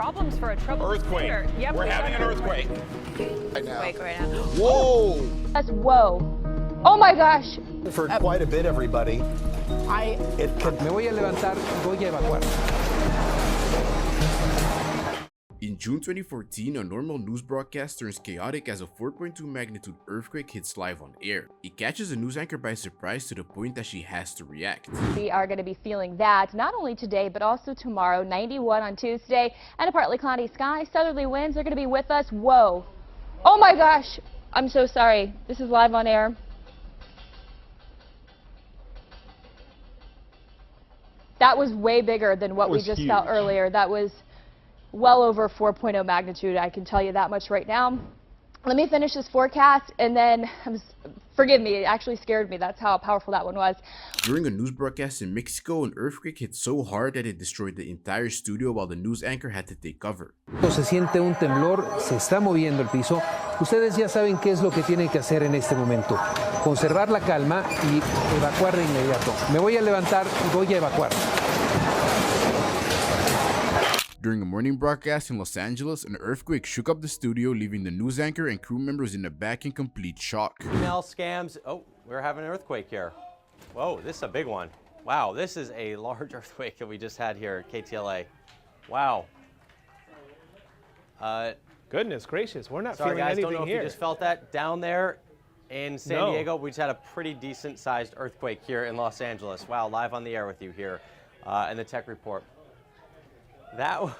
problems for a troubled Earthquake. Yep, We're having an earthquake. Right now. Whoa! That's whoa. Oh my gosh. For quite a bit, everybody. Me voy a levantar y voy a evacuar. In June 2014, a normal news broadcast turns chaotic as a 4.2 magnitude earthquake hits live on air. It catches the news anchor by surprise to the point that she has to react. We are going to be feeling that not only today but also tomorrow. 91 on Tuesday and a partly cloudy sky. Southerly winds are going to be with us. Whoa. Oh my gosh. I'm so sorry. This is live on air. That was way bigger than what we just felt earlier. That was well over 4.0 magnitude, I can tell you that much right now. Let me finish this forecast and then, forgive me, it actually scared me. That's how powerful that one was. During a news broadcast in Mexico, an earthquake hit so hard that it destroyed the entire studio while the news anchor had to take cover. Se siente un temblor, se está moviendo el piso. Ustedes ya saben qué es lo que tienen que hacer en este momento. Conservar la calma y evacuar de inmediato. Me voy a levantar y voy a evacuar. During a morning broadcast in Los Angeles, an earthquake shook up the studio, leaving the news anchor and crew members in the back in complete shock. Email scams. Oh, we're having an earthquake here. Whoa, this is a big one. Wow, this is a large earthquake that we just had here at KTLA. Wow. Goodness gracious, we're not sorry feeling guys, anything don't know here. if you just felt that down there in San Diego. We just had a pretty decent sized earthquake here in Los Angeles. Wow, live on the air with you here in the Tech Report. That was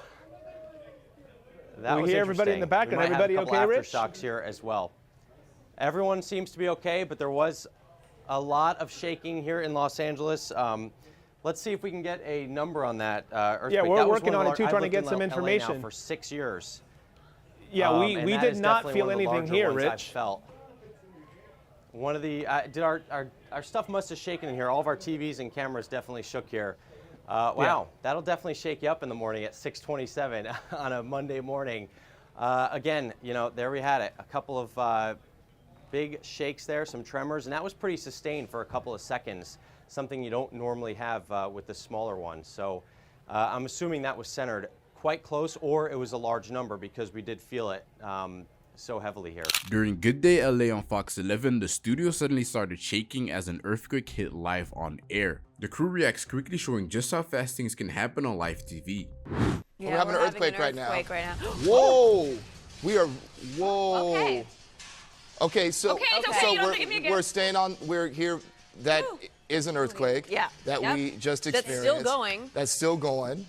we hear everybody in the back, and everybody okay, Rich? Aftershocks here as well. Everyone seems to be okay, but there was a lot of shaking here in Los Angeles. Let's see if we can get a number on that earthquake. Yeah, we're that working on it too, trying to get in some LA information. now for 6 years. Yeah, we did not feel anything here, Rich. One of the our stuff must have shaken in here. All of our TVs and cameras definitely shook here. Wow, that'll definitely shake you up in the morning at 6:27 on a Monday morning. Again, you know, there we had it. A couple of big shakes there, some tremors, and that was pretty sustained for a couple of seconds, something you don't normally have with the smaller ones. So I'm assuming that was centered quite close, or it was a large number because we did feel it so heavily here. During Good Day LA on Fox 11, the studio suddenly started shaking as an earthquake hit live on air. The crew reacts quickly, showing just how fast things can happen on live TV. Yeah, we're having an earthquake right now. Whoa! We are, whoa. Okay. Okay, so, Okay, it's okay. You don't have to give me a gift. we're staying on, we're here, that is an earthquake. Yeah. That we just experienced. That's still going. That's still going.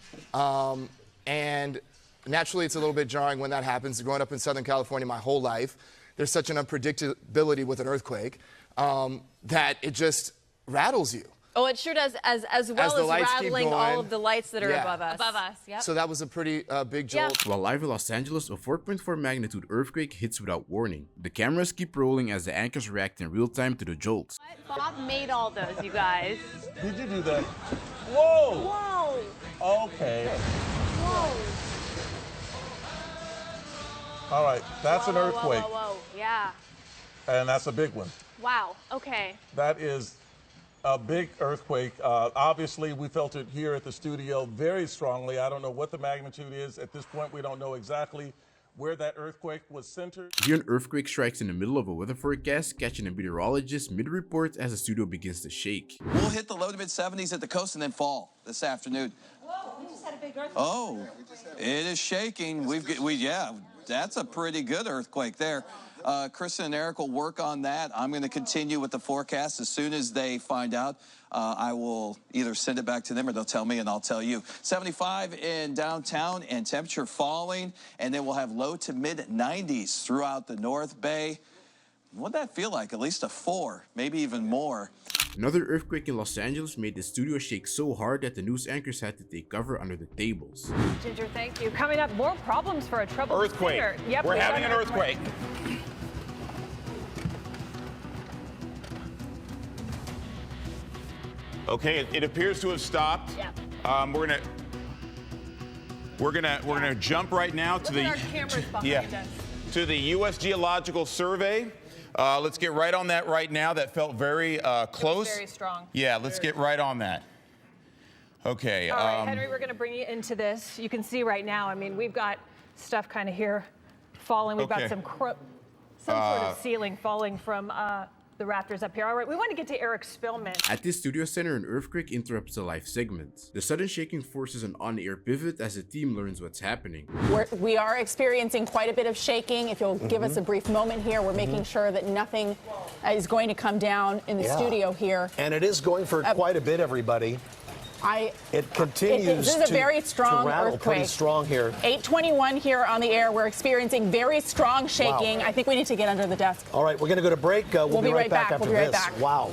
And naturally, it's a little bit jarring when that happens. Growing up in Southern California my whole life, there's such an unpredictability with an earthquake that it just rattles you. Oh, it sure does, as well as rattling all of the lights that are above us. Above us, yep. So that was a pretty big jolt. While live in Los Angeles, a 4.4 magnitude earthquake hits without warning. The cameras keep rolling as the anchors react in real time to the jolts. Bob made all those, you guys. Did you do that? Whoa! Whoa. Okay. Whoa. All right, that's an earthquake, Whoa. Yeah. and that's a big one. Wow. Okay. That is a big earthquake. Obviously, we felt it here at the studio very strongly. I don't know what the magnitude is. At this point, we don't know exactly where that earthquake was centered. Here, an earthquake strikes in the middle of a weather forecast, catching a meteorologist mid-report as the studio begins to shake. We'll hit the low to mid-70s at the coast and then fall this afternoon. Whoa, we just had a big earthquake. Oh, it is shaking. Yeah, that's a pretty good earthquake there. Kristen and Eric will work on that. I'm going to continue with the forecast. As soon as they find out, I will either send it back to them or they'll tell me and I'll tell you. 75 in downtown and temperature falling, and then we'll have low to mid-90s throughout the North Bay. What'd that feel like? At least a 4, maybe even more. Another earthquake in Los Angeles made the studio shake so hard that the news anchors had to take cover under the tables. Ginger, thank you. Coming up, more problems for a troubled Earthquake. singer. Yep, We're having an earthquake. Okay, it appears to have stopped. Yeah. We're gonna jump right now to the to the U.S. Geological Survey. Let's get right on that right now. That felt very close. Very strong. Yeah, let's get right on that. Okay. All right, Henry, we're going to bring you into this. You can see right now, I mean, we've got stuff kind of here falling. We've got some sort of ceiling falling from the rafters up here. All right, we want to get to Eric Spillman. At this studio center, an earthquake interrupts the live segment. The sudden shaking forces an on-air pivot as the team learns what's happening. We are experiencing quite a bit of shaking. If you'll give us a brief moment here, we're making sure that nothing is going to come down in the studio here. And it is going for quite a bit, everybody. It continues this is a very strong to rattle earthquake. pretty strong here. 8:21 here on the air. We're experiencing very strong shaking. Wow. I think we need to get under the desk. All right, we're going to go to break. We'll be right back after We'll be right this. back. Wow.